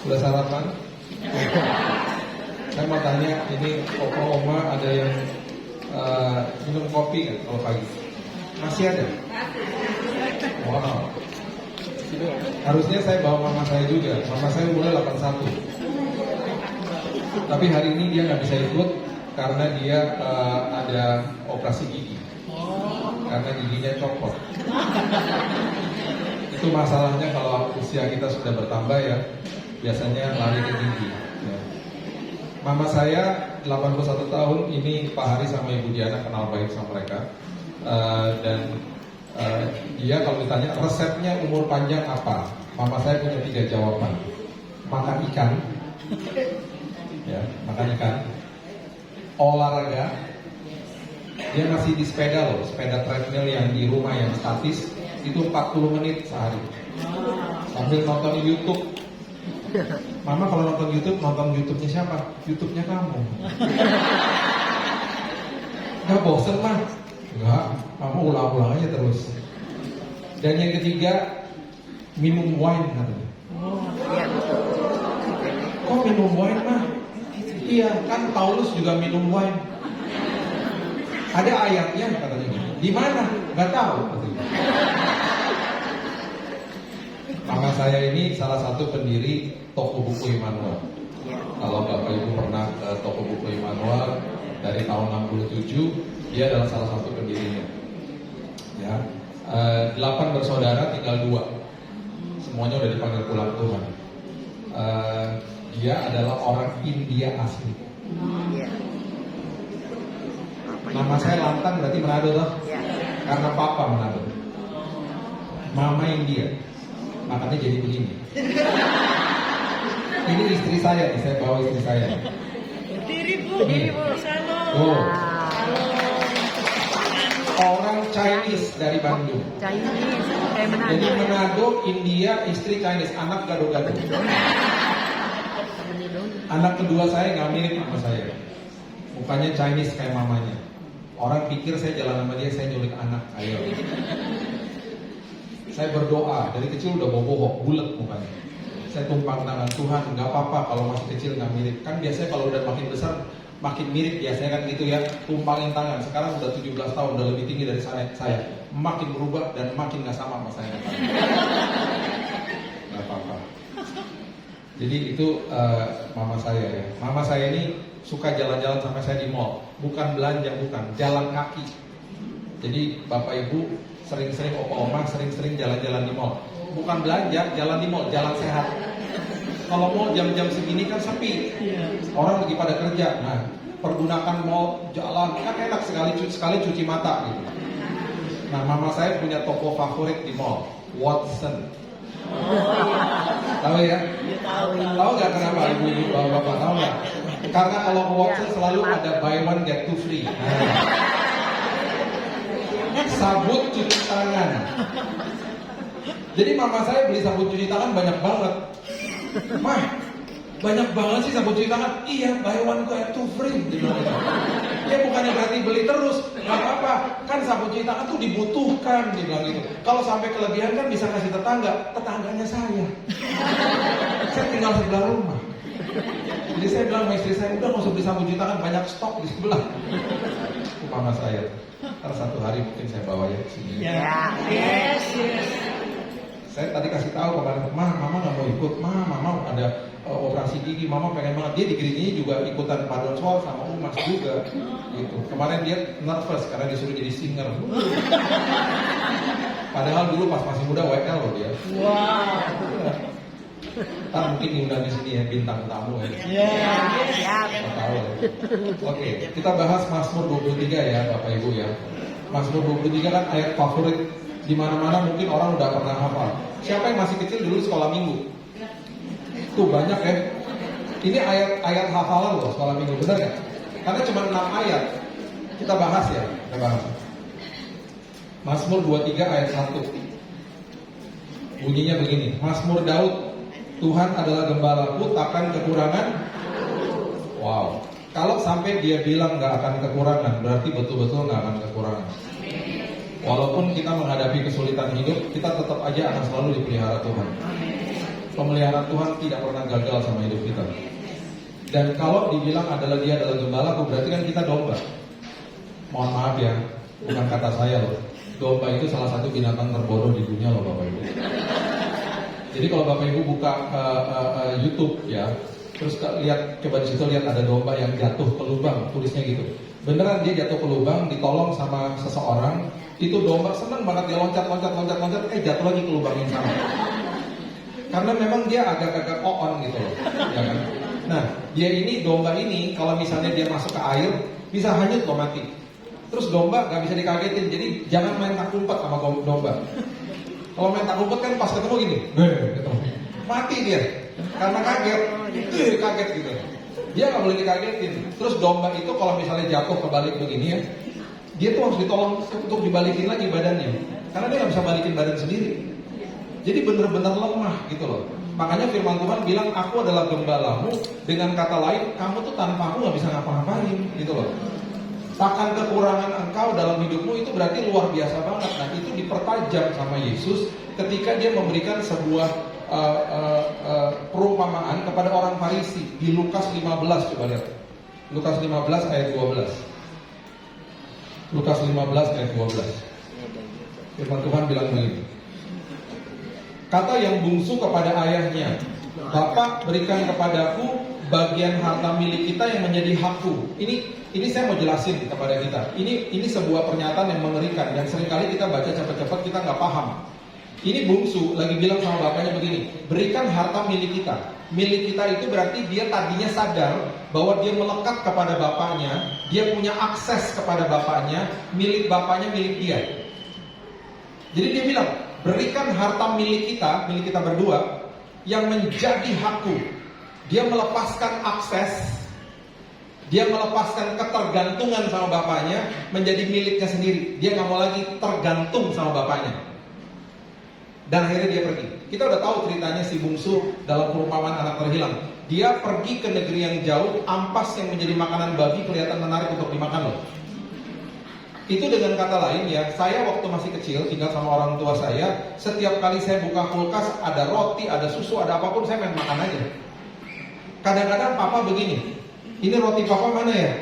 Sudah sarapan? Saya mau tanya, ini Opa Oma ada yang minum kopi nggak kalau pagi? Masih ada? Wow. Harusnya saya bawa mama saya juga. Mama saya umurnya 81. Tapi hari ini dia nggak bisa ikut karena dia ada operasi gigi. Karena giginya copot. Itu masalahnya kalau usia kita sudah bertambah ya, biasanya lari ke gigi. Ya. Mama saya 81 tahun, ini Pak Hari sama Ibu Diana kenal baik sama mereka. Dan dia kalau ditanya resepnya umur panjang apa, mama saya punya 3 jawaban. Makan ikan, ya, makan ikan, olahraga. Dia masih di sepeda loh, sepeda treadmill yang di rumah yang statis, itu 40 menit sehari sambil nonton YouTube. Mama kalau nonton YouTube-nya siapa? YouTube-nya kamu. Gak bosen mah? Enggak, mama ulang-ulang aja terus. Dan yang ketiga, minum wine katanya. Kok minum wine mah? Iya, kan Paulus juga minum wine. Ada ayatnya katanya. Di mana? Gak tahu katanya. Mama saya ini salah satu pendiri toko buku Immanuel. Kalau Bapak Ibu pernah ke toko buku Immanuel dari tahun 67, dia adalah salah satu pendirinya. Ya, 8 bersaudara, tinggal 2. Semuanya udah dipanggil pulang Tuhan. Dia adalah orang India asli. Nama saya Lantan berarti Manado toh? Karena papa Manado. Mama India. Makanya jadi begini. Ini istri saya nih, saya bawa istri saya. Diri bu, salam. Oh. Orang Chinese dari Bandung. Chinese, kayak Manado. Jadi Manado, India, istri Chinese, anak gado-gado. Anak kedua saya nggak mirip sama saya. Mukanya Chinese kayak mamanya. Orang pikir saya jalan sama dia, saya nyulik anak. Ayo. Saya berdoa, dari kecil udah bobohok, bulat mukanya. Saya tumpang tangan, Tuhan nggak apa-apa kalau masih kecil nggak mirip. Kan biasanya kalau udah makin besar, makin mirip biasanya kan gitu ya. Tumpangin tangan, sekarang udah 17 tahun, udah lebih tinggi dari saya. Makin berubah dan makin nggak sama saya. Nggak apa-apa. Jadi itu mama saya ya. Mama saya ini suka jalan-jalan sampai saya di mall. Bukan belanja, bukan. Jalan kaki. Jadi Bapak Ibu sering-sering opa-oma sering-sering jalan-jalan di mall. Bukan belanja, jalan di mall, jalan sehat. Kalau mall jam-jam segini kan sepi. Orang lagi pada kerja. Nah, pergunakan mall, jalan. Kan enak sekali cuci mata gitu. Nah, mama saya punya toko favorit di mall, Watson. Tahu ya? Tahu nggak kenapa ibu-ibu bapak tahu nggak? Karena kalau ke Watson selalu ada buy one get two free. Sabut cuci tangan. Jadi mama saya beli sabut cuci tangan banyak banget. Mah, banyak banget sih sabut cuci tangan. Iya, buy one get two free. Ya bukannya berarti beli terus, nggak apa-apa. Kan sabut cuci tangan tuh dibutuhkan, dibilang gitu. Kalau sampai kelebihan kan bisa kasih tetangga. Tetangganya saya. Saya tinggal sebelah rumah. Jadi saya bilang sama istri saya, udah nggak usah beli sabun cuci tangan, banyak stok di sebelah. Itu mama saya. Ntar satu hari mungkin saya bawa ya ke sini. Yes. Saya tadi kasih tahu kemarin, mama nggak mau ikut, mama ada operasi gigi, mama pengen banget. Dia di Gerini juga ikutan paduan suara sama Umas juga. Gitu. Kemarin dia nervous karena disuruh jadi singer. Padahal dulu pas masih muda WL loh dia. Wow. Ntar mungkin diundang di sini ya bintang tamu ya. Siap. Nggak tahu ya. Oke, kita bahas Mazmur 23 ya Bapak Ibu ya. Mazmur 23 kan ayat favorit di mana-mana mungkin orang udah pernah hafal. Siapa yang masih kecil dulu sekolah minggu? Tuh banyak ya. Ini ayat hafalan loh sekolah minggu, benar nggak? Karena cuma 6 ayat. Kita bahas ya, kita bahas. Mazmur 23 ayat 1. Bunyinya begini, Mazmur Daud, Tuhan adalah gembalaku, takkan kekurangan. Wow. Kalau sampai dia bilang nggak akan kekurangan, berarti betul-betul nggak akan kekurangan. Walaupun kita menghadapi kesulitan hidup, kita tetap aja akan selalu dipelihara Tuhan. pemeliharaan Tuhan tidak pernah gagal sama hidup kita. Dan kalau dibilang dia adalah gembalaku, berarti kan kita domba. Mohon maaf ya, bukan kata saya loh. Domba itu salah satu binatang terbodoh di dunia loh Bapak Ibu. Jadi kalau Bapak Ibu buka YouTube ya, terus lihat, coba di situ lihat ada domba yang jatuh ke lubang, tulisnya gitu. Beneran dia jatuh ke lubang, ditolong sama seseorang. Itu domba seneng banget, dia loncat, jatuh lagi ke lubang yang sama. Karena memang dia agak-agak on gitu loh, ya kan? Nah, dia ini, domba ini, kalau misalnya dia masuk ke air, bisa hanyut loh, mati. Terus domba gak bisa dikagetin, jadi jangan main tak umpet sama domba. Kalau main tak umpet kan pas ketemu gini, gitu. Mati dia, karena kaget, kaget gitu. Dia gak boleh dikagetin. Terus domba itu kalau misalnya jatuh kebalik begini ya, dia tuh harus ditolong untuk dibalikin lagi badannya, karena dia gak bisa balikin badan sendiri. Jadi benar-benar lemah gitu loh. Makanya firman Tuhan bilang, aku adalah gembalamu. Dengan kata lain, kamu tuh tanpa aku gak bisa ngapa-ngapain gitu loh. Bahkan kekurangan engkau dalam hidupmu itu berarti luar biasa banget. Nah itu dipertajam sama Yesus ketika dia memberikan sebuah perumpamaan kepada orang Farisi di Lukas 15. Coba lihat Lukas 15 ayat 12. Lukas 15 ayat 12. Firman Tuhan bilang begini. Kata yang bungsu kepada ayahnya, Bapak berikan kepadaku bagian harta milik kita yang menjadi hakku. Ini saya mau jelasin kepada kita. Ini sebuah pernyataan yang mengerikan, yang seringkali kita baca cepat-cepat kita nggak paham. Ini bungsu lagi bilang sama bapaknya begini, berikan harta milik kita. Milik kita itu berarti dia tadinya sadar bahwa dia melekat kepada bapaknya, dia punya akses kepada bapaknya, milik bapaknya milik dia. Jadi dia bilang, berikan harta milik kita berdua yang menjadi hakku. Dia melepaskan akses, dia melepaskan ketergantungan sama bapaknya menjadi miliknya sendiri. Dia nggak mau lagi tergantung sama bapaknya. Dan akhirnya dia pergi. Kita udah tahu ceritanya si bungsu dalam perumpamaan anak terhilang. Dia pergi ke negeri yang jauh, ampas yang menjadi makanan babi kelihatan menarik untuk dimakan loh. Itu dengan kata lain ya, saya waktu masih kecil tinggal sama orang tua saya, setiap kali saya buka kulkas ada roti, ada susu, ada apapun saya main makan aja. Kadang-kadang papa begini, ini roti papa mana ya?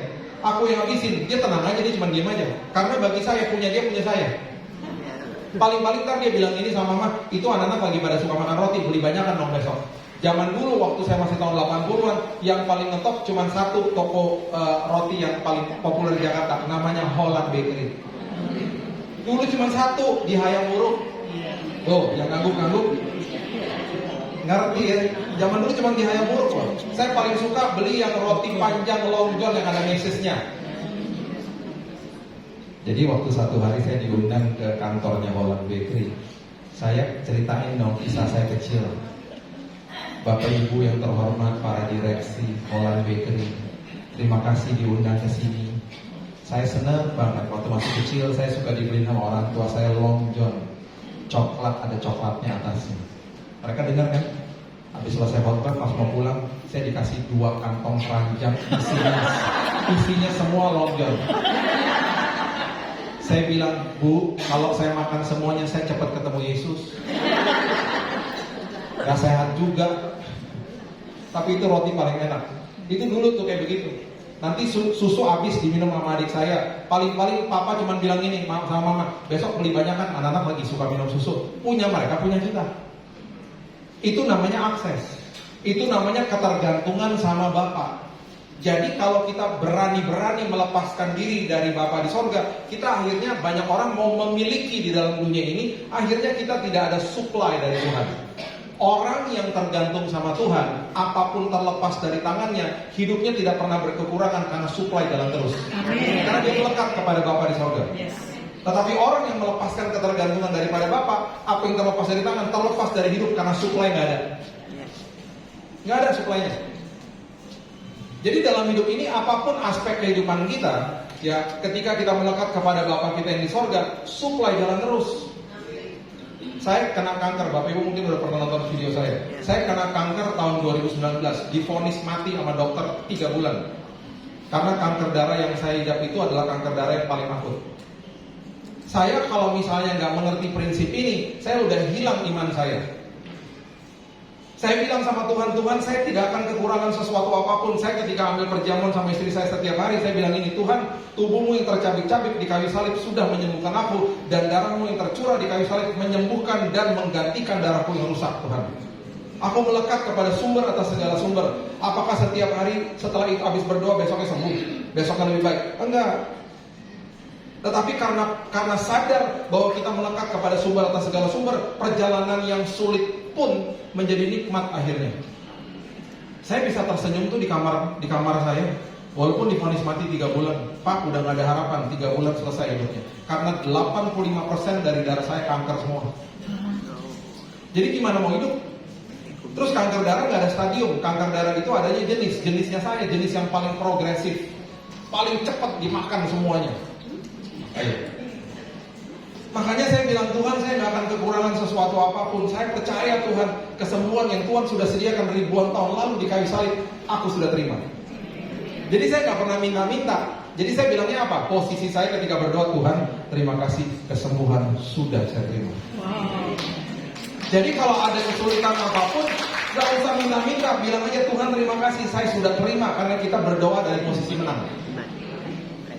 Aku yang habisin, dia tenang aja, dia cuma diem aja. Karena bagi saya, punya dia punya saya. Paling-paling ntar dia bilang ini sama mama, itu anak-anak lagi pada suka makan roti, beli banyakan dong besok. Zaman dulu waktu saya masih tahun 80-an, yang paling ngetop cuma satu toko roti yang paling populer di Jakarta, namanya Holland Bakery. Dulu cuma satu di Hayamuruk. Tuh, yang ngangguk-ngangguk ngerti ya. Zaman dulu cuma di Hayamuruk loh. Saya paling suka beli yang roti panjang lonjong yang ada mesesnya. Jadi waktu satu hari saya diundang ke kantornya Holland Bakery, saya ceritain dong kisah saya kecil. Bapak Ibu yang terhormat, para direksi Holland Bakery, terima kasih diundang ke sini. Saya senang banget waktu masih kecil saya suka dibeliin sama orang tua saya Long John, coklat ada coklatnya atasnya. Mereka dengar kan? Habis selesai khotbah pas mau pulang, saya dikasih 2 kantong keranjang isinya semua Long John. Saya bilang, Bu, kalau saya makan semuanya saya cepat ketemu Yesus. Gak sehat juga. Tapi itu roti paling enak. Itu dulu tuh kayak begitu. Nanti susu habis diminum sama adik saya. Paling-paling papa cuma bilang ini sama mama, besok beli banyak kan, anak-anak lagi suka minum susu. Punya mereka, punya kita. Itu namanya akses. Itu namanya ketergantungan sama Bapa. Jadi kalau kita berani-berani melepaskan diri dari Bapa di sorga, kita akhirnya banyak orang mau memiliki di dalam dunia ini, akhirnya kita tidak ada supply dari Tuhan. Orang yang tergantung sama Tuhan, apapun terlepas dari tangannya, hidupnya tidak pernah berkekurangan karena supply jalan terus. Amin. Karena dia melekat kepada Bapa di sorga. Yes. Tetapi orang yang melepaskan ketergantungan daripada Bapa, apa yang terlepas dari tangan, terlepas dari hidup karena supply nggak ada. Nggak ada supply-nya. Jadi dalam hidup ini apapun aspek kehidupan kita, ya ketika kita melekat kepada Bapa kita yang di sorga, supply jalan terus. Saya kena kanker, Bapak Ibu mungkin udah pernah nonton video saya. Saya kena kanker tahun 2019, divonis mati sama dokter 3 bulan. Karena kanker darah yang saya idap itu adalah kanker darah yang paling akut. Saya kalau misalnya nggak mengerti prinsip ini, saya udah hilang iman saya. Saya bilang sama Tuhan, Tuhan saya tidak akan kekurangan sesuatu apapun. Saya ketika ambil perjamuan sama istri saya setiap hari, saya bilang ini, Tuhan, tubuhmu yang tercabik-cabik di kayu salib sudah menyembuhkan aku, dan darahmu yang tercurah di kayu salib menyembuhkan dan menggantikan darahku yang rusak, Tuhan. Aku melekat kepada sumber atas segala sumber. Apakah setiap hari setelah itu habis berdoa besoknya sembuh, besoknya lebih baik? Enggak. Tetapi karena sadar bahwa kita melekat kepada sumber atas segala sumber, perjalanan yang sulit pun menjadi nikmat akhirnya. Saya bisa tersenyum tuh di kamar saya, walaupun divonis mati 3 bulan. Pak, udah gak ada harapan, 3 bulan selesai hidupnya. Karena 85% dari darah saya kanker semua. Jadi gimana mau hidup? Terus kanker darah gak ada stadium. Kanker darah itu adanya jenisnya saya, jenis yang paling progresif, paling cepat dimakan semuanya. Ayo. Makanya saya bilang, Tuhan, saya gak akan kekurangan sesuatu apapun. Saya percaya Tuhan, kesembuhan yang Tuhan sudah sediakan ribuan tahun lalu di kayu salib, aku sudah terima. Jadi saya gak pernah minta-minta. Jadi saya bilangnya apa? Posisi saya ketika berdoa, Tuhan, terima kasih, kesembuhan sudah saya terima. Jadi kalau ada kesulitan apapun, gak usah minta-minta, bilang aja, Tuhan terima kasih, saya sudah terima. Karena kita berdoa dari posisi menang.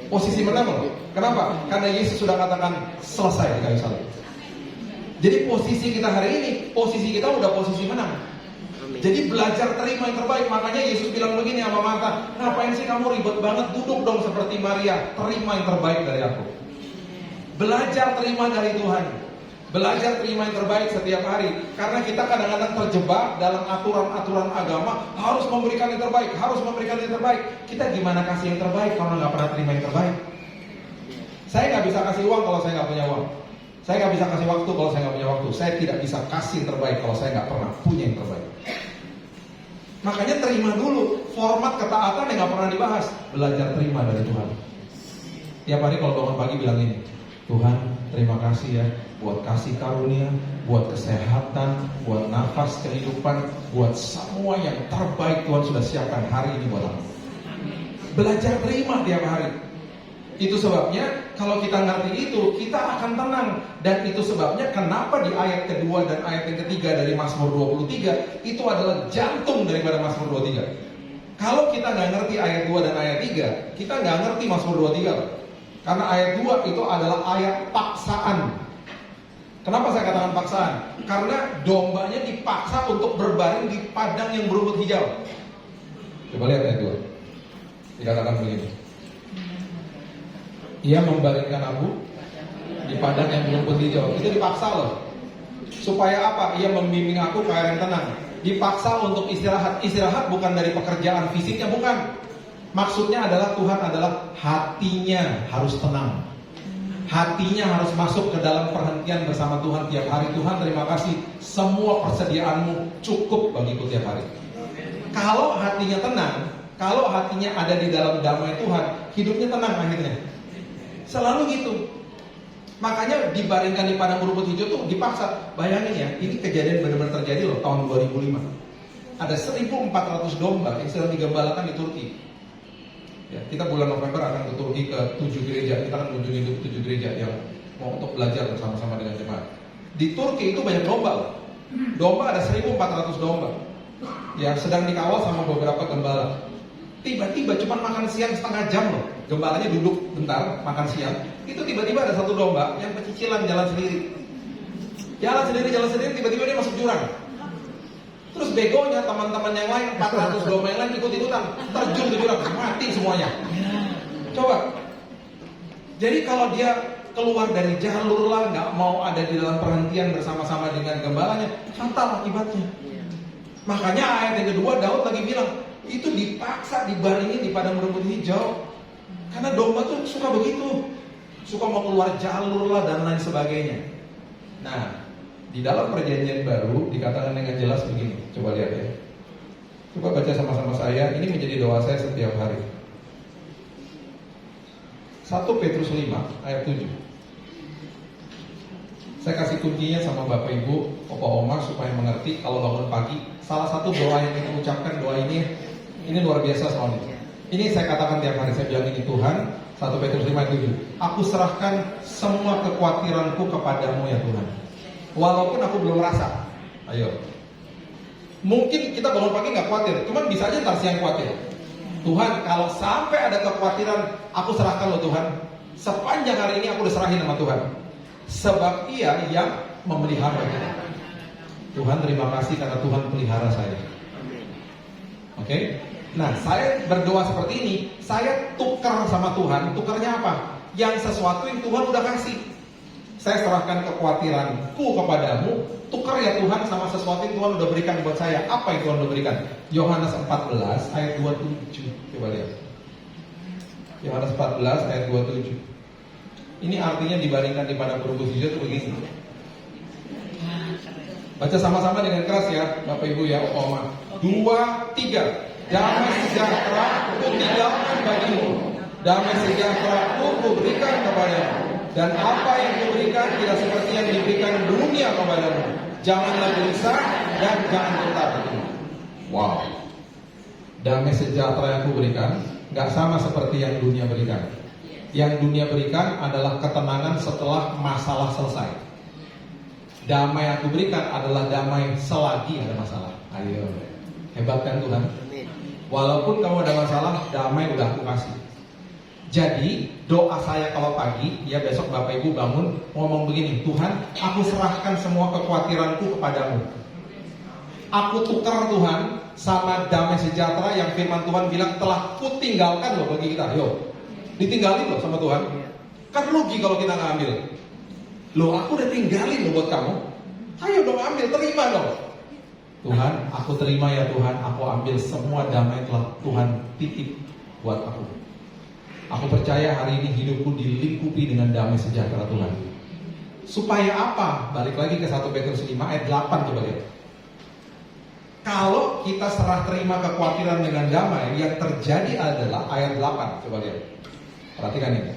Posisi menang loh. Kenapa? Karena Yesus sudah katakan selesai di kayu salib. Jadi posisi kita hari ini, posisi kita udah posisi menang. Jadi belajar terima yang terbaik. Makanya Yesus bilang begini sama Marta, ngapain sih kamu ribet banget, duduk dong seperti Maria, terima yang terbaik dari aku. Belajar terima dari Tuhan. Belajar terima yang terbaik setiap hari. Karena kita kadang-kadang terjebak dalam aturan-aturan agama, harus memberikan yang terbaik, harus memberikan yang terbaik. Kita gimana kasih yang terbaik kalau nggak pernah terima yang terbaik? Saya nggak bisa kasih uang kalau saya nggak punya uang. Saya nggak bisa kasih waktu kalau saya nggak punya waktu. Saya tidak bisa kasih yang terbaik kalau saya nggak pernah punya yang terbaik. Makanya terima dulu. Format ketaatan yang nggak pernah dibahas. Belajar terima dari Tuhan. Tiap hari kalau bangun pagi bilang ini, Tuhan terima kasih ya buat kasih karunia, buat kesehatan, buat nafas kehidupan, buat semua yang terbaik Tuhan sudah siapkan hari ini buat aku. Belajar terima tiap hari. Itu sebabnya kalau kita ngerti itu, kita akan tenang. Dan itu sebabnya kenapa di ayat kedua dan ayat yang ketiga dari Mazmur 23 itu adalah jantung daripada Mazmur 23. Kalau kita nggak ngerti ayat 2 dan ayat 3, kita nggak ngerti Mazmur 23. Karena ayat 2 itu adalah ayat paksaan. Kenapa saya katakan paksaan? Karena dombanya dipaksa untuk berbaring di padang yang berumput hijau. Coba lihat ayat 2. Dikatakan begini. Ia membaringkan aku di padang yang berumput hijau. Itu dipaksa loh. Supaya apa? Ia membimbing aku ke air yang tenang. Dipaksa untuk istirahat. Istirahat bukan dari pekerjaan fisiknya, bukan. Maksudnya adalah Tuhan adalah hatinya harus tenang. Hatinya harus masuk ke dalam perhentian bersama Tuhan tiap hari. Tuhan terima kasih, semua persediaanmu cukup bagiku tiap hari. Kalau hatinya tenang, kalau hatinya ada di dalam damai Tuhan, hidupnya tenang akhirnya. Selalu gitu. Makanya dibaringkan di padang berumput hijau tuh dipaksa. Bayangin ya, ini kejadian benar-benar terjadi loh tahun 2005. Ada 1.400 domba yang sedang digembalakan di Turki. Ya, kita bulan November akan ke Turki ke 7 gereja. Kita akan mengunjungi 7 gereja yang mau untuk belajar bersama-sama dengan jemaat. Di Turki itu banyak domba loh. Domba ada 1.400 domba yang sedang dikawal sama beberapa gembala. Tiba-tiba cuma makan siang setengah jam loh. Gembalanya duduk bentar makan siang. Itu tiba-tiba ada satu domba yang pecicilan jalan sendiri. Jalan sendiri, tiba-tiba dia masuk jurang. Terus begonya teman-teman yang lain, 400 domba yang lain ikut-ikutan, terjun ke jurang, mati semuanya. Coba. Jadi kalau dia keluar dari jalur lah, nggak mau ada di dalam perhentian bersama-sama dengan gembalanya, fatal akibatnya. Makanya ayat yang kedua Daud lagi bilang, itu dipaksa dibaringin di padang berumput hijau. Karena domba tuh suka begitu, suka mau keluar jalur lah dan lain sebagainya. Nah, di dalam perjanjian baru dikatakan dengan jelas begini. Coba lihat ya. Coba baca sama-sama saya. Ini menjadi doa saya setiap hari. 1 Petrus 5 ayat 7. Saya kasih kuncinya sama Bapak Ibu, Opa Oma supaya mengerti kalau bangun pagi. Salah satu doa yang kita ucapkan, doa ini luar biasa soalnya. Ini saya katakan tiap hari. Saya bilang ini, Tuhan, 1 Petrus 5 ayat 7. Aku serahkan semua kekhawatiranku kepadamu ya Tuhan. Walaupun aku belum merasa. Ayo. Mungkin kita bangun pagi nggak khawatir, cuman bisa aja ntar siang khawatir. Tuhan, kalau sampai ada kekhawatiran, aku serahkan loh Tuhan. Sepanjang hari ini aku udah serahin sama Tuhan. Sebab Ia yang memelihara kita. Tuhan, terima kasih karena Tuhan pelihara saya. Oke? Nah, saya berdoa seperti ini, saya tukar sama Tuhan. Tukarnya apa? Yang sesuatu yang Tuhan udah kasih. Saya serahkan kekhawatiranku kepadamu. Tukar ya Tuhan sama sesuatu yang Tuhan udah berikan buat saya. Apa yang Tuhan udah berikan? Yohanes 14 ayat 27. Coba lihat. Yohanes 14 ayat 27. Ini artinya dibandingkan di padang gurun hijau itu begini. Baca sama-sama dengan keras ya, Bapak Ibu ya, Oma. 2, 3. Damai sejahtera ku tinggalkan bagimu. Damai sejahtera ku berikan kepadamu. Dan apa yang kuberikan tidak seperti yang diberikan dunia kepadamu. Janganlah gelisah dan jangan gentar. Wow. Damai sejahtera yang kuberikan gak sama seperti yang dunia berikan. Yang dunia berikan adalah ketenangan setelah masalah selesai. Damai yang aku berikan adalah damai selagi ada masalah. Ayo, hebat kan Tuhan? Walaupun kamu ada masalah, damai udah aku kasih. Jadi doa saya kalau pagi, ya besok Bapak Ibu bangun ngomong begini, Tuhan, aku serahkan semua kekhawatiranku kepadamu. Aku tukar Tuhan sama damai sejahtera yang firman Tuhan bilang telah kutinggalkan loh bagi kita. Yo, ditinggalin loh sama Tuhan. Kan rugi kalau kita nggak ambil. Loh, aku udah tinggalin loh buat kamu. Ayo dong ambil, terima dong. Tuhan, aku terima ya Tuhan. Aku ambil semua damai telah Tuhan titip buat aku. Aku percaya hari ini hidupku dilingkupi dengan damai sejahtera Tuhan. Supaya apa? Balik lagi ke 1 Petrus 5 ayat 8 coba lihat. Kalau kita serah terima kekhawatiran dengan damai, yang terjadi adalah ayat 8. Coba lihat. Perhatikan ini.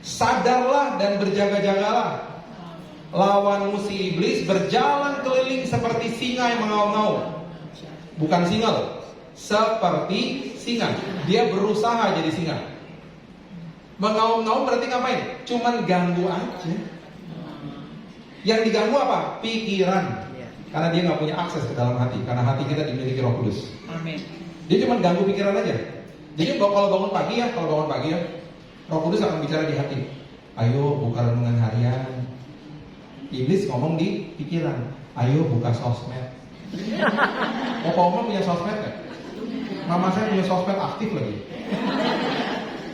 Sadarlah dan berjaga-jagalah. Lawanmu si iblis berjalan keliling seperti singa yang mengaum-ngaum. Bukan singa loh. Seperti singa. Dia berusaha jadi singa. Mengaum-ngaum berarti ngapain? Cuman ganggu aja. Yang diganggu apa? Pikiran. Karena dia gak punya akses ke dalam hati. Karena hati kita dimiliki Roh Kudus. Amin. Dia cuma ganggu pikiran aja. Jadi kalau bangun pagi ya, Roh Kudus akan bicara di hati. Ayo buka renungan harian. Iblis ngomong di pikiran. Ayo buka sosmed. Oma punya sosmed gak? Mama saya punya sosmed aktif lagi.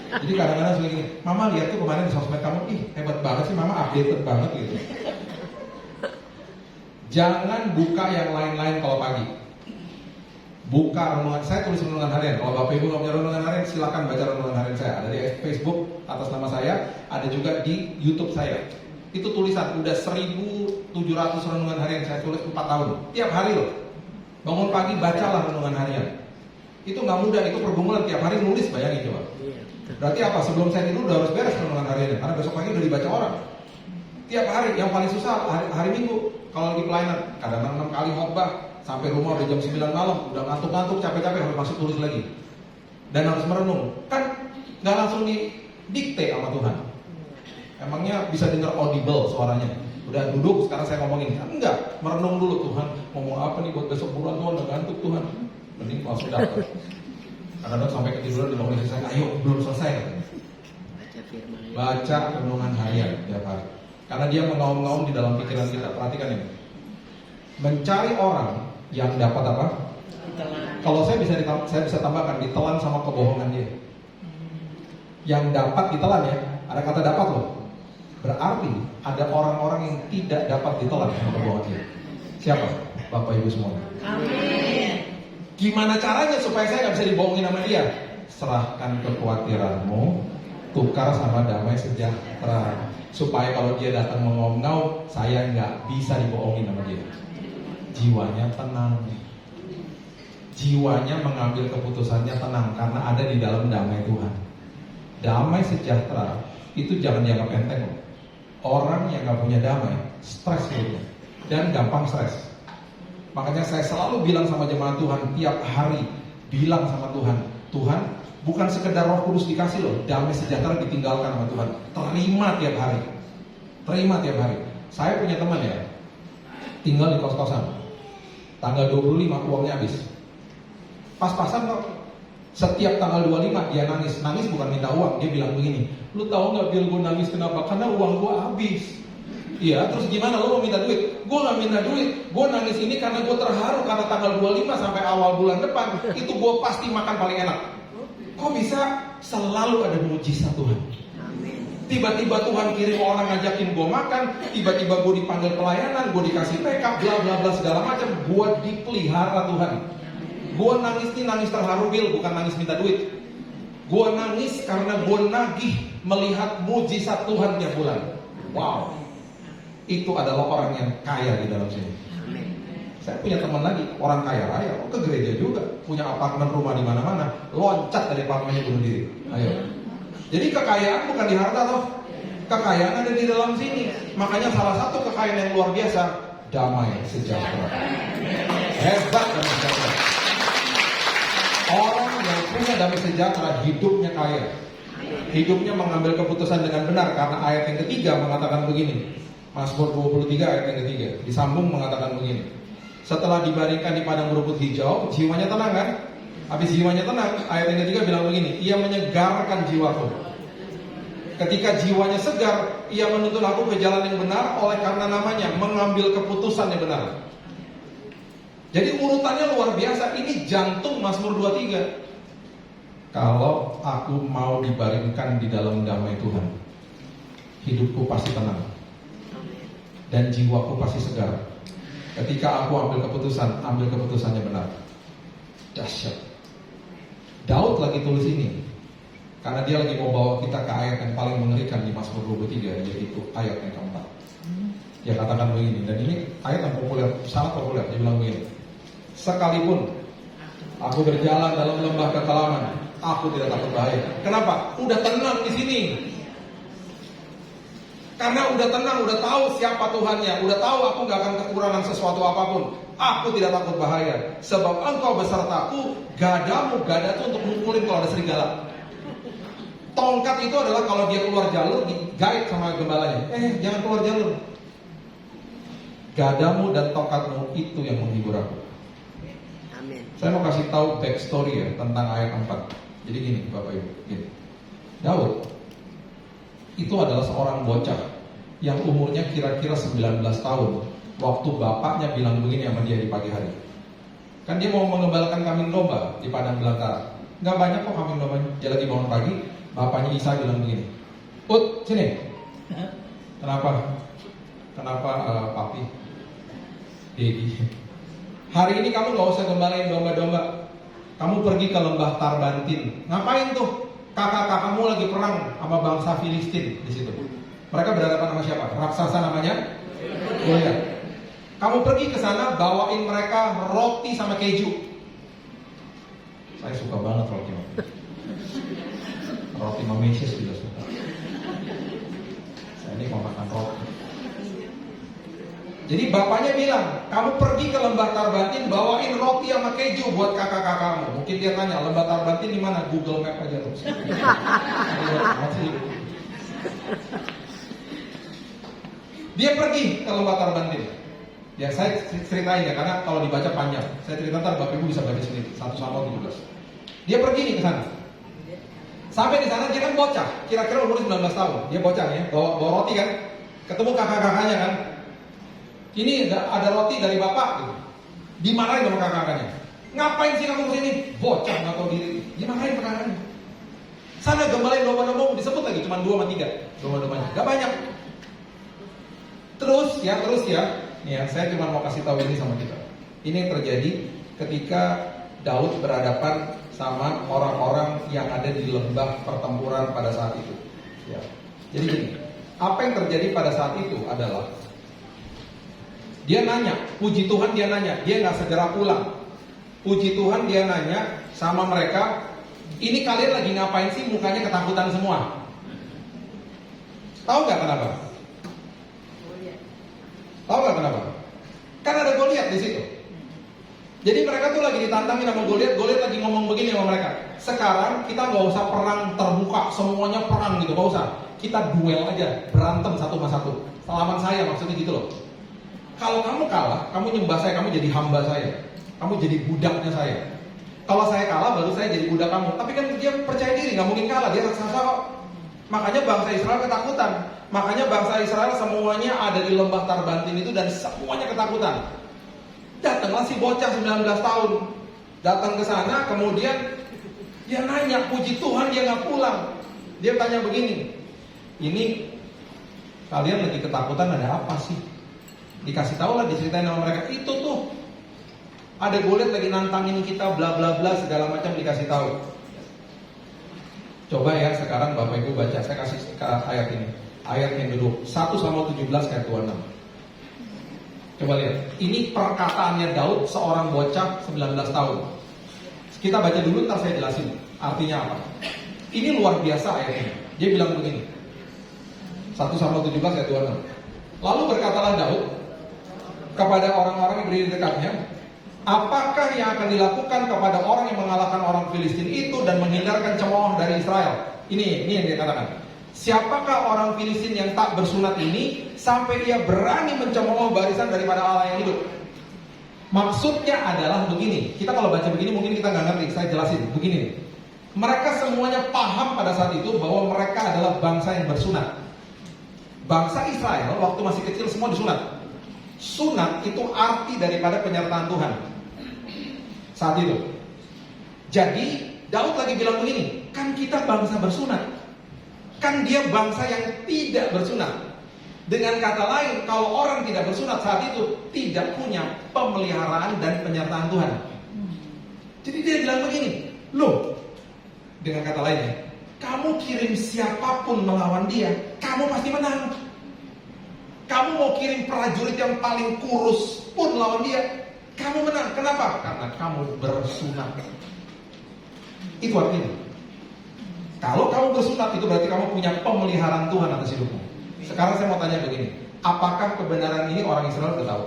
Jadi kadang-kadang suka gini, Mama lihat tuh kemarin di sosmed kamu, ih hebat banget sih Mama, updated banget gitu. Jangan buka yang lain-lain kalau pagi. Buka renungan, saya tulis renungan harian. Kalau Bapak Ibu nggak punya renungan harian, silakan baca renungan harian saya. Ada di Facebook atas nama saya, ada juga di YouTube saya. Itu tulisan, udah 1.700 renungan harian saya tulis 4 tahun. Tiap hari loh. Bangun pagi bacalah renungan harian. Itu nggak mudah, itu pergumulan tiap hari nulis, bayangin coba. Berarti apa? Sebelum saya tidur udah harus beres renungan hariannya, karena besok pagi udah dibaca orang. Tiap hari, yang paling susah hari Minggu. Kalau di pelayanan, kadang-kadang 6 kali khotbah, sampai rumah udah jam 9 malam, udah ngantuk-ngantuk, capek-capek, harus masuk tulis lagi. Dan harus merenung. Kan nggak langsung didikte sama Tuhan. Emangnya bisa dengar audible suaranya? Udah duduk, sekarang saya ngomongin. Enggak, merenung dulu Tuhan. Ngomong apa nih buat besok bulan Tuhan, udah ngantuk Tuhan. Mending langsung datang. Kadang-kadang sampai ketiduran dibangunin saya, ayo belum selesai katanya. Baca renungan harian tiap hari. Karena dia mengaum-ngaum di dalam pikiran kita. Perhatikan ini. Mencari orang yang dapat apa? Kalau saya bisa tambahkan ditelan sama kebohongan dia. Yang dapat ditelan ya. Ada kata dapat loh. Berarti ada orang-orang yang tidak dapat ditelan sama kebohongan dia. Siapa? Bapak Ibu semua. Amin. Gimana caranya supaya saya nggak bisa dibohongin sama dia? Serahkan kekhawatiranmu, tukar sama damai sejahtera. Supaya kalau dia datang mengaum-ngaum, saya nggak bisa dibohongin sama dia. Jiwanya tenang. Jiwanya mengambil keputusannya tenang karena ada di dalam damai Tuhan. Damai sejahtera itu jangan dianggap enteng loh. Orang yang nggak punya damai, stres hidupnya dan gampang stres. Makanya saya selalu bilang sama jemaat Tuhan tiap hari, bilang sama Tuhan, Tuhan bukan sekedar Roh Kudus dikasih loh, damai sejahtera ditinggalkan sama Tuhan. Terima tiap hari. Terima tiap hari. Saya punya teman ya, tinggal di kos-kosan. Tanggal 25 uangnya habis. Pas-pasan kok. Setiap tanggal 25 dia nangis. Nangis bukan minta uang, dia bilang begini, lu tahu nggak Bill gue nangis kenapa? Karena uang gue habis. Iya, terus gimana lu mau minta duit? Gue nggak minta duit, gue nangis ini karena gue terharu karena tanggal 25 sampai awal bulan depan itu gue pasti makan paling enak. Kok bisa? Selalu ada mujizat Tuhan. Tiba-tiba Tuhan kirim orang ngajakin gue makan, tiba-tiba gue dipanggil pelayanan, gue dikasih PK, bla bla bla segala macam, gue dipelihara Tuhan. Gue nangis nih nangis terharu Bill, bukan nangis minta duit. Gue nangis karena gue nagih melihat mujizat Tuhan tiap bulan. Wow, itu adalah orang yang kaya di dalam sini. Saya punya teman lagi, orang kaya raya, ke gereja juga, punya apartemen rumah di mana-mana, loncat dari apartemennya bunuh diri. Ayo. Jadi kekayaan bukan di harta toh, kekayaan ada di dalam sini. Makanya salah satu kekayaan yang luar biasa, damai sejahtera. Hebat damai sejahtera. Orang yang punya damai sejahtera hidupnya kaya. Hidupnya mengambil keputusan dengan benar karena ayat yang ketiga mengatakan begini. Mazmur 23 ayat yang ketiga disambung mengatakan begini. Setelah dibaringkan di padang rumput hijau, jiwanya tenang kan? Habis jiwanya tenang, ayat yang ketiga bilang begini, ia menyegarkan jiwaku. Ketika jiwanya segar, ia menuntun aku ke jalan yang benar oleh karena namanya mengambil keputusan yang benar. Jadi urutannya luar biasa. Ini jantung Mazmur 23. Kalau aku mau dibaringkan di dalam damai Tuhan, hidupku pasti tenang dan jiwaku pasti segar. Ketika aku ambil keputusannya benar. Dahsyat. Daud lagi tulis ini karena dia lagi mau bawa kita ke ayat yang paling mengerikan di Mazmur 23, yaitu ayat yang keempat. Dia katakan begini, dan ini ayat yang populer, sangat populer. Dia bilang begini, sekalipun aku berjalan dalam lembah kekelaman, aku tidak takut bahaya. Kenapa? Udah tenang di sini. Karena udah tenang, udah tahu siapa Tuhannya, udah tahu aku gak akan kekurangan sesuatu apapun. Aku tidak takut bahaya, sebab engkau besertaku, gadamu, gadaku untuk mukulin kalau ada serigala. Tongkat itu adalah kalau dia keluar jalur, digait sama gembalanya. Jangan keluar jalur. Gadamu dan tongkatmu itu yang menghibur aku. Amin. Saya mau kasih tahu backstory ya tentang ayat 4. Jadi gini Bapak Ibu, gini. Daud itu adalah seorang bocah yang umurnya kira-kira 19 tahun waktu bapaknya bilang begini sama dia di pagi hari. Kan dia mau mengembalakan kambing domba di padang belantara. Gak banyak kok kambing dombanya. Dia lagi bangun pagi, bapaknya Isa bilang begini, Ut, sini. Kenapa papi? Dedi, hari ini kamu gak usah gembalain domba-domba. Kamu pergi ke lembah Tarbantin. Ngapain tuh? Kakak-kakakmu lagi perang sama bangsa Filistin di situ. Mereka berhadapan sama siapa? Raksasa namanya Goliat. Kamu pergi ke sana, bawain mereka roti sama keju. Saya suka banget roti. Roti Mamesis juga suka. Saya ini mau makan roti. Jadi bapaknya bilang, kamu pergi ke lembah Tarbantin, bawain roti sama keju buat kakak-kakakmu. Mungkin dia tanya, lembah Tarbantin di mana? Google Map aja tuh. Dia pergi ke lembah Tarbantin. Ya saya ceritain ya, karena kalau dibaca panjang. Saya cerita ntar Bapak Ibu bisa baca sendiri. 1 Samuel 17. Dia pergi nih ke sana. Sampai di sana dia kan bocah, kira-kira umur 19 tahun. Dia bocah nih ya, bawa roti kan. Ketemu kakak-kakaknya kan. Ini ada roti dari bapak gitu. Dimarahin sama kakak-kakaknya. Ngapain sih kamu kesini? Bocah nggak tahu diri. Dimarahin sama kakaknya. Sana gembalain domba-domba, disebut lagi cuma 2 sama 3 domba-dombanya. Gak banyak. Terus ya. Nih ya, saya cuma mau kasih tahu ini sama kita. Ini yang terjadi ketika Daud berhadapan sama orang-orang yang ada di lembah pertempuran pada saat itu. Ya. Jadi gini, apa yang terjadi pada saat itu adalah dia nanya, puji Tuhan dia nanya, dia nggak segera pulang. Puji Tuhan dia nanya sama mereka, ini kalian lagi ngapain sih mukanya ketakutan semua? Tahu nggak kenapa? Tahu nggak kenapa? Kan ada Goliat di situ. Jadi mereka tuh lagi ditantangin sama Goliat. Goliat lagi ngomong begini sama mereka. Sekarang kita nggak usah perang terbuka, semuanya perang gitu, nggak usah. Kita duel aja, berantem satu sama satu. Salaman saya maksudnya gitu loh. Kalau kamu kalah, kamu nyembah saya, kamu jadi hamba saya. Kamu jadi budaknya saya. Kalau saya kalah, baru saya jadi budak kamu. Tapi kan dia percaya diri, nggak mungkin kalah. Dia raksasa kok. Makanya bangsa Israel ketakutan. Makanya bangsa Israel semuanya ada di lembah Tarbantin itu dan semuanya ketakutan. Datanglah si bocah 19 tahun. Datang ke sana, kemudian dia nanya, puji Tuhan dia nggak pulang. Dia tanya begini, ini kalian lagi ketakutan ada apa sih? Dikasih tahu lah, diceritain sama mereka, itu tuh ada Goliat lagi nantangin kita, bla bla bla, segala macam dikasih tahu. Coba ya sekarang Bapak Ibu baca, saya kasih ayat ini, ayat yang kedua, 1 Samuel 17 ayat 26. Coba lihat, ini perkataannya Daud, seorang bocah 19 tahun. Kita baca dulu, ntar saya jelasin artinya apa. Ini luar biasa ayatnya. Dia bilang begini, 1 Samuel 17 ayat 26. Lalu berkatalah Daud kepada orang-orang yang berdiri di dekatnya, apakah yang akan dilakukan kepada orang yang mengalahkan orang Filistin itu dan menghindarkan cemooh dari Israel? Ini yang dia katakan. Siapakah orang Filistin yang tak bersunat ini sampai ia berani mencemooh barisan daripada Allah yang hidup? Maksudnya adalah begini. Kita kalau baca begini mungkin kita nggak ngerti. Saya jelasin begini. Mereka semuanya paham pada saat itu bahwa mereka adalah bangsa yang bersunat. Bangsa Israel waktu masih kecil semua disunat. Sunat itu arti daripada penyertaan Tuhan saat itu. Jadi Daud lagi bilang begini, kan kita bangsa bersunat, kan dia bangsa yang tidak bersunat. Dengan kata lain, kalau orang tidak bersunat saat itu tidak punya pemeliharaan dan penyertaan Tuhan. Jadi dia bilang begini, loh, dengan kata lainnya, kamu kirim siapapun melawan dia, kamu pasti menang. Kamu mau kirim prajurit yang paling kurus pun lawan dia, kamu menang. Kenapa? Karena kamu bersunat. Itu artinya. Kalau kamu bersunat itu berarti kamu punya pemeliharaan Tuhan atas hidupmu. Sekarang saya mau tanya begini, apakah kebenaran ini orang Israel sudah tahu?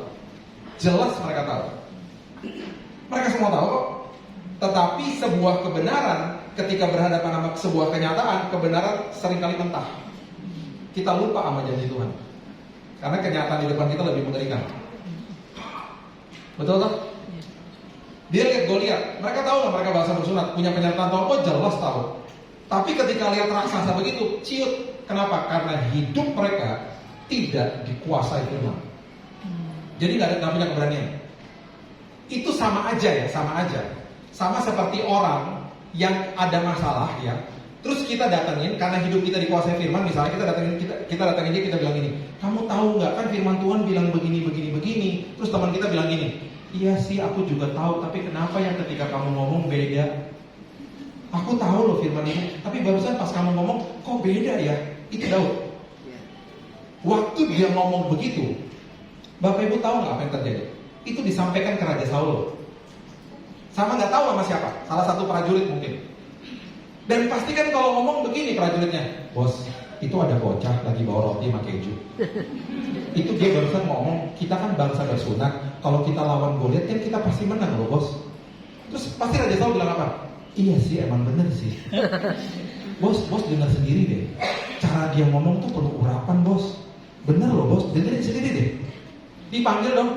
Jelas mereka tahu. Mereka semua tahu kok. Tetapi sebuah kebenaran ketika berhadapan sama sebuah kenyataan, kebenaran seringkali mentah. Kita lupa sama janji Tuhan. Karena kenyataan di depan kita lebih mengerikan. Betul tak? Dia lihat Goliat, mereka tahu nggak mereka bangsa bersunat, punya penyertaan Tuhan? Oh jelas tahu. Tapi ketika lihat raksasa begitu, ciut. Kenapa? Karena hidup mereka tidak dikuasai Tuhan. Jadi nggak punya keberanian. Itu sama aja ya, sama aja. Sama seperti orang yang ada masalah ya. Terus kita datengin karena hidup kita dikuasai firman, misalnya kita datengin dia, kita bilang gini, kamu tahu nggak kan firman Tuhan bilang begini. Terus teman kita bilang gini, iya sih aku juga tahu, tapi kenapa ya ketika kamu ngomong beda? Aku tahu loh firman ini, tapi barusan pas kamu ngomong kok beda ya? Itu Daud. Waktu dia ngomong begitu, Bapak Ibu tahu nggak apa yang terjadi? Itu disampaikan ke Raja Saul. Sama nggak tahu sama siapa? Salah satu prajurit mungkin. Dan pasti kan kalau ngomong begini prajuritnya, bos, itu ada bocah lagi bawa roti sama keju. Itu dia barusan ngomong, kita kan bangsa bersunat, kalau kita lawan Goliat kan kita pasti menang loh bos. Terus pasti Raja Saul bilang apa? Iya sih, emang bener sih. Bos dengar sendiri deh. Cara dia ngomong tuh perlu urapan bos. Bener loh bos, dengerin sendiri deh. Dipanggil dong.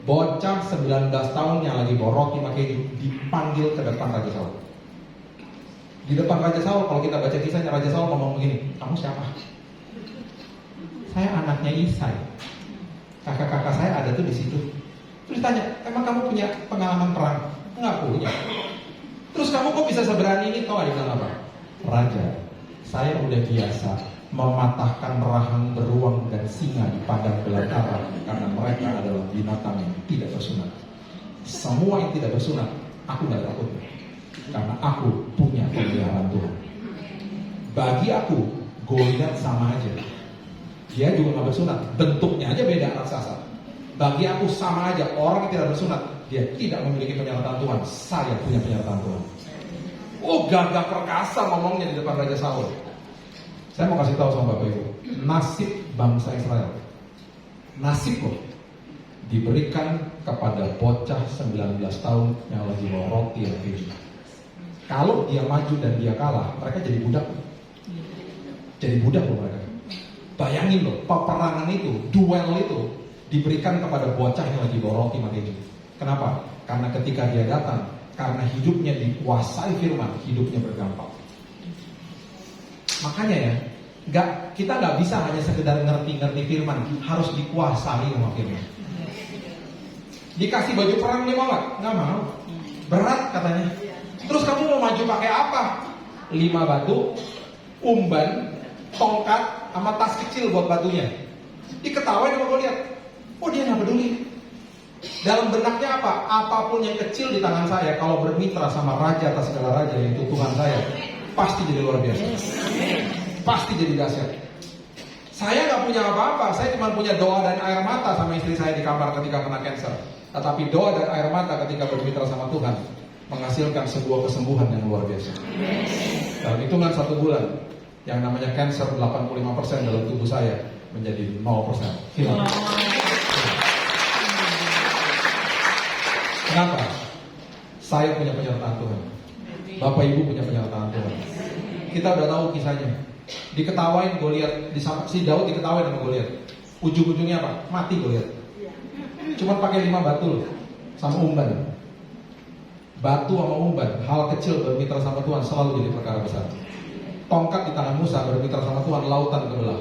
Bocah 19 tahun yang lagi bawa roti sama keju dipanggil ke depan Raja Saul. Di depan Raja Saul, kalau kita baca kisahnya, Raja Saul ngomong begini, kamu siapa? Saya anaknya Isai. Kakak-kakak saya ada tuh di situ. Terus tanya, emang kamu punya pengalaman perang? Enggak punya. Terus kamu kok bisa seberani ini? Tahu dia bilang apa? Raja, saya udah biasa mematahkan rahang beruang dan singa di padang belantara karena mereka adalah binatang yang tidak bersunat. Semua yang tidak bersunat, aku gak takut. Karena aku punya pemeliharaan Tuhan. Bagi aku, Goliat sama aja. Dia juga gak bersunat. Bentuknya aja beda raksasa. Bagi aku sama aja. Orang yang tidak bersunat, dia tidak memiliki penyertaan Tuhan. Saya punya penyertaan Tuhan. Oh gagah perkasa ngomongnya di depan Raja Saul. Saya mau kasih tahu sama Bapak Ibu, nasib bangsa Israel, nasib loh, diberikan kepada bocah 19 tahun yang lagi bawa roti yang keju. Kalau dia maju dan dia kalah, mereka jadi budak. Jadi budak loh mereka. Bayangin loh, peperangan itu, duel itu, diberikan kepada bocah yang lagi bawa roti sama keju. Kenapa? Karena ketika dia datang, karena hidupnya dikuasai firman, hidupnya berdampak. Makanya ya, kita nggak bisa hanya sekedar ngerti-ngerti firman, harus dikuasai sama firman. Dikasih baju perang dia mau nggak mau. Berat katanya. Terus kamu mau maju pakai apa? 5 batu, umban, tongkat, sama tas kecil buat batunya. Diketawain sama gue lihat. Oh dia nggak peduli. Dalam benaknya apa? Apapun yang kecil di tangan saya, kalau bermitra sama raja atas segala raja, yaitu Tuhan saya, pasti jadi luar biasa. Pasti jadi dahsyat. Saya nggak punya apa-apa. Saya cuma punya doa dan air mata sama istri saya di kamar ketika kena cancer. Tetapi doa dan air mata ketika bermitra sama Tuhan menghasilkan sebuah kesembuhan yang luar biasa. Dalam hitungan 1 bulan, yang namanya cancer 85% dalam tubuh saya menjadi 0%. Hilang. Kenapa? Saya punya penyertaan Tuhan. Bapak Ibu punya penyertaan Tuhan. Kita udah tahu kisahnya. Diketawain gue lihat, si Daud diketawain sama gue lihat. Ujung-ujungnya apa? Mati gue lihat. Cuma pakai 5 batu loh, sama umban. Batu sama umban, hal kecil bermitra sama Tuhan selalu jadi perkara besar. Tongkat di tangan Musa bermitra sama Tuhan, lautan kebelah.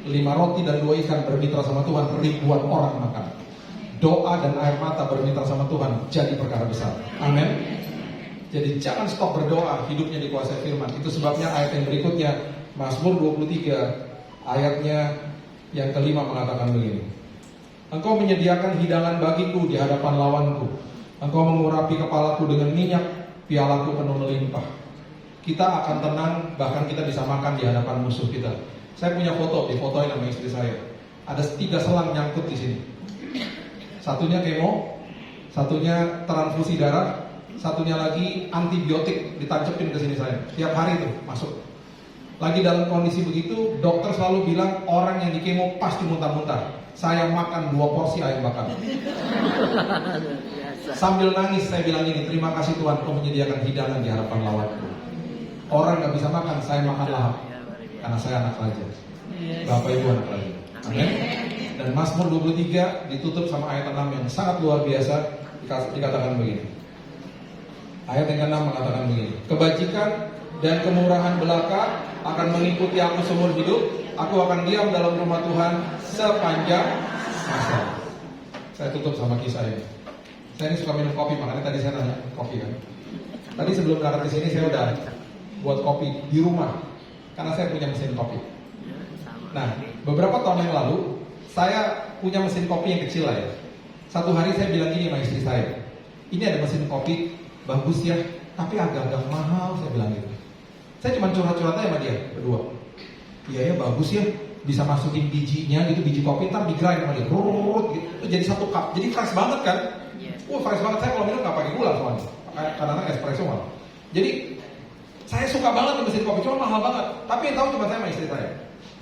5 roti dan 2 ikan bermitra sama Tuhan, ribuan orang makan. Doa dan air mata bermitra sama Tuhan jadi perkara besar. Amin. Jadi jangan stop berdoa, hidupnya dikuasai firman. Itu sebabnya ayat yang berikutnya, Mazmur 23 ayatnya yang kelima mengatakan begini. Engkau menyediakan hidangan bagiku di hadapan lawanku. Engkau mengurapi kepalaku dengan minyak, pialaku penuh melimpah. Kita akan tenang, bahkan kita bisa makan di hadapan musuh kita. Saya punya foto, difotoin sama istri saya. Ada 3 selang nyangkut di sini. Satunya kemo, satunya transfusi darah, satunya lagi antibiotik ditancepin ke sini saya. Tiap hari itu masuk. Lagi dalam kondisi begitu, dokter selalu bilang orang yang di kemo pasti muntah-muntah. Saya makan 2 porsi ayam bakar. Sambil nangis saya bilang ini, terima kasih Tuhan kau menyediakan hidangan di hadapan lawanku. Orang gak bisa makan, saya makan lahap. Karena saya anak raja. Bapak Ibu anak raja. Amin. Dan Mazmur 23 ditutup sama ayat 6 yang sangat luar biasa. Dikatakan begini. Ayat yang ke-6 mengatakan begini. Kebajikan dan kemurahan belaka akan mengikuti aku seumur hidup. Aku akan diam dalam rumah Tuhan sepanjang masa. Saya tutup sama kisah ini. Saya ini suka minum kopi, makanya tadi saya nanya kopi kan. Tadi sebelum berangkat ke sini saya udah buat kopi di rumah karena saya punya mesin kopi. Nah, beberapa tahun yang lalu saya punya mesin kopi yang kecil lah ya. Satu hari saya bilang gini sama istri saya, ini ada mesin kopi bagus ya, tapi agak-agak mahal, saya bilang gitu. Saya cuma curhat-curhat aja sama dia berdua. Iya ya bagus ya, bisa masukin bijinya gitu, biji kopi ntar digrind sama dia, gitu, jadi 1 cup, jadi fresh banget kan? Fresh banget. Saya kalau minum nggak pakai gula soalnya, kadang-kadang espresso malah. Jadi saya suka banget nih mesin kopi, cuma mahal banget. Tapi yang tahu cuma saya sama istri saya.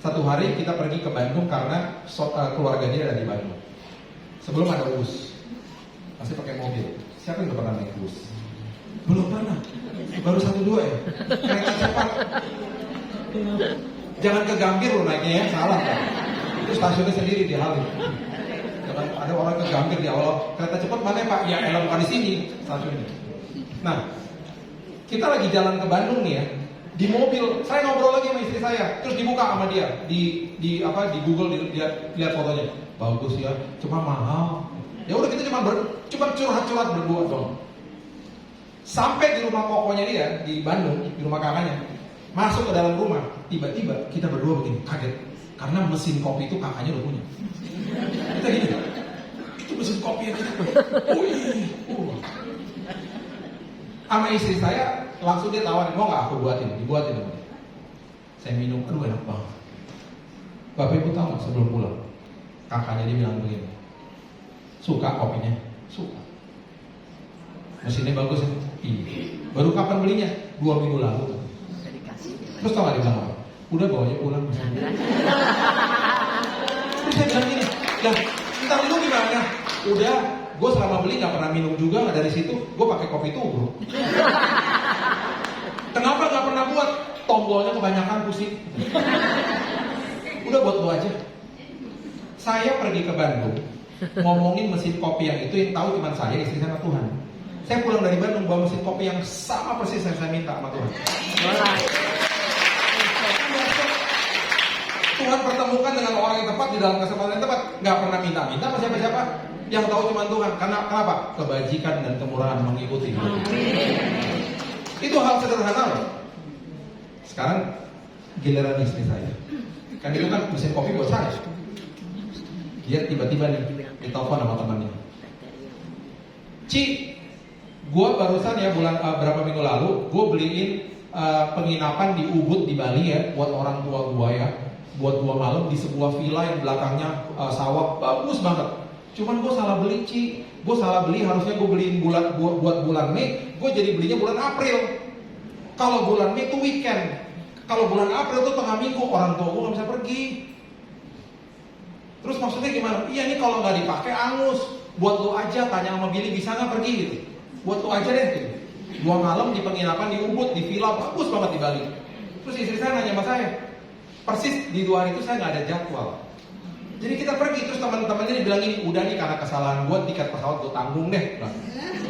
Satu hari kita pergi ke Bandung karena keluarga dia ada di Bandung. Sebelum ada bus, masih pakai mobil. Siapa yang udah pernah naik bus? Belum pernah. Baru 1-2 ya. Kereta cepat. Jangan ke Gambir lo naiknya ya, salah kan? Itu stasiunnya sendiri di Halim. Jangan ada orang ke Gambir di awal. Kereta cepat mana ya Pak? Ya elah bukan di sini stasiunnya. Nah, kita lagi jalan ke Bandung nih ya. Di mobil, saya ngobrol lagi sama istri saya, terus dibuka sama dia di Google lihat fotonya. Bagus ya, cuma mahal. Ya udah kita cuma curhat-curhat berdua dong. Sampai di rumah kokonya dia di Bandung, di rumah kakaknya. Masuk ke dalam rumah, tiba-tiba kita berdua begini, kaget. Karena mesin kopi itu kakaknya udah punya. Kita gini, itu mesin kopi yang kita punya. Sama istri saya, langsung dia tawarin, mau gak aku dibuatin sama dia. Saya minum, aduh enak banget. Bapak Ibu tahu gak sebelum pulang, kakaknya dia bilang begini, suka kopinya? Suka. Mesinnya bagus ya? Iya. Baru kapan belinya? 2 minggu lalu. Terus tau gak dia bilang apa? Udah bawanya pulang. Terus saya bilang gini, lah ntar lu gimana? Udah, gue selama beli gak pernah minum juga, gak dari situ, gue pakai kopi tubruk. Kenapa gak pernah buat? Tombolnya kebanyakan pusing. Udah buat lu aja. Saya pergi ke Bandung, ngomongin mesin kopi yang itu, yang tahu cuma saya, istri sama Tuhan. Saya pulang dari Bandung bawa mesin kopi yang sama persis yang saya minta sama Tuhan. Tuhan pertemukan dengan orang yang tepat di dalam kesempatan yang tepat. Nggak pernah minta-minta sama siapa-siapa. Yang tahu cuma Tuhan. Kenapa? Kebajikan dan kemurahan mengikuti. Itu hal sederhana loh. Sekarang giliran istri saya. Kan itu kan mesin kopi buat saya. Dia tiba-tiba nih ditelepon sama temannya. Ci, gue barusan ya berapa minggu lalu, gue beliin penginapan di Ubud di Bali ya, buat orang tua gue ya, buat 2 malam di sebuah villa yang belakangnya sawah, bagus banget. Cuman gue salah beli, Ci. Gue salah beli, harusnya gue beliin buat bulan Mei, gue jadi belinya bulan April. Kalau bulan Mei itu weekend, kalau bulan April itu tengah minggu, orang tua gue nggak bisa pergi. Terus maksudnya gimana? Iya nih kalau nggak dipakai angus. Buat lo aja, tanya sama Billy bisa nggak pergi gitu. Buat lo aja deh gitu. 2 malam di penginapan di Ubud, di villa bagus banget di Bali. Terus istri saya nanya sama saya, persis di 2 hari itu saya nggak ada jadwal. Jadi kita pergi, terus teman-temannya dibilang ini, udah nih karena kesalahan gue, tiket pesawat gue tanggung deh. Nah,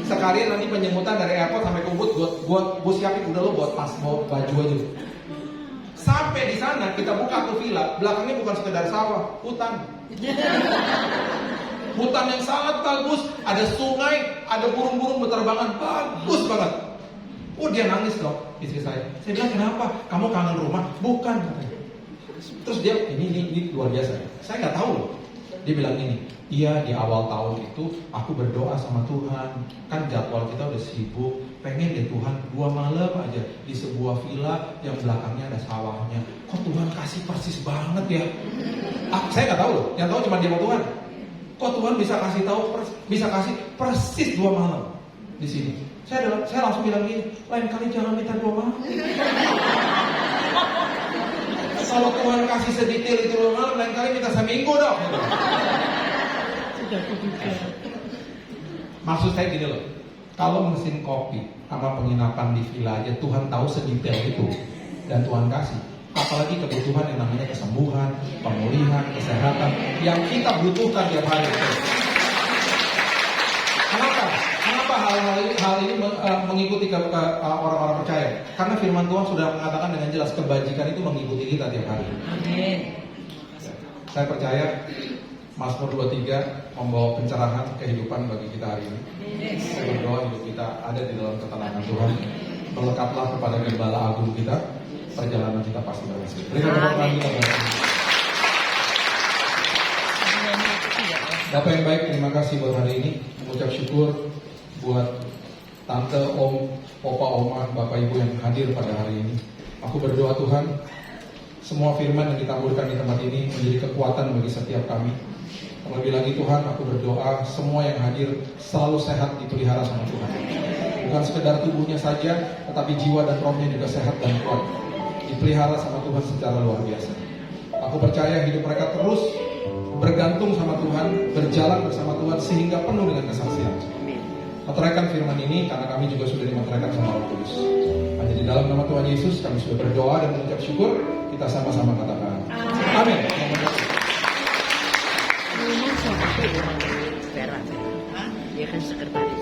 sekalian nanti penjemputan dari airport sampai ke Ubud, gue siapin, udah lo buat pas, bawa baju aja. Sampai di sana kita buka tuh villa, belakangnya bukan sekedar sawah, hutan. Hutan yang sangat bagus, ada sungai, ada burung-burung berterbangan, bagus banget. Oh dia nangis dong, istri saya. Saya bilang kenapa? Kamu kangen rumah? Bukan. Terus dia ini luar biasa. Saya nggak tahu loh. Dia bilang ini, iya di awal tahun itu aku berdoa sama Tuhan. Kan jadwal kita udah sibuk. Pengen deh Tuhan 2 malam aja di sebuah villa yang belakangnya ada sawahnya. Kok Tuhan kasih persis banget ya? Saya nggak tahu loh. Yang tahu cuma dia sama Tuhan. Kok Tuhan bisa kasih persis 2 malam di sini? Saya langsung bilang gini, lain kali jangan minta 2 malam. Kalau Tuhan kasih sedetail itu 2 malam, lain kali minta seminggu dong. Maksud saya gini loh, kalau mesin kopi sama penginapan di villa aja Tuhan tahu sedetail itu dan Tuhan kasih, apalagi kebutuhan yang namanya kesembuhan, pemulihan, kesehatan yang kita butuhkan tiap hari. Kenapa hal ini mengikuti ke orang-orang percaya? Karena firman Tuhan sudah mengatakan dengan jelas kebajikan itu mengikuti kita tiap hari. Amin. Saya percaya Mazmur 23 membawa pencerahan kehidupan bagi kita hari ini. Saya berdoa hidup kita ada di dalam ketenangan Tuhan. Melekatlah kepada Gembala Agung kita. Perjalanan kita pasti berhasil. Berikan tepuk tangan kita berhasil. Bapak yang baik, terima kasih buat hari ini. Mengucap syukur buat tante, om, opa, oma, bapak, ibu yang hadir pada hari ini. Aku berdoa Tuhan, semua firman yang ditaburkan di tempat ini menjadi kekuatan bagi setiap kami. Terlebih lagi Tuhan, aku berdoa semua yang hadir selalu sehat dipelihara sama Tuhan. Bukan sekedar tubuhnya saja, tetapi jiwa dan rohnya juga sehat dan kuat. Dipelihara sama Tuhan secara luar biasa. Aku percaya hidup mereka terus bergantung sama Tuhan, berjalan bersama Tuhan sehingga penuh dengan kesaksian. Meteraikan firman ini karena kami juga sudah dimeteraikan sama Roh Kudus. Hanya di dalam nama Tuhan Yesus kami sudah berdoa dan mengucap syukur. Kita sama-sama katakan amin. Dia kan sekretaris.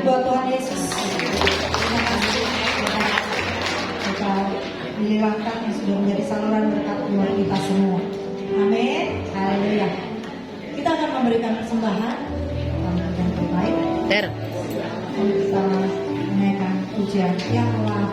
Buat Tuhan Yesus, terima kasih kita dilewatkan yang sudah menjadi saluran berkat buat kita semua. Amin. Haleluya. Kita akan memberikan persembahan yang terbaik. Kita menaikkan pujian yang telah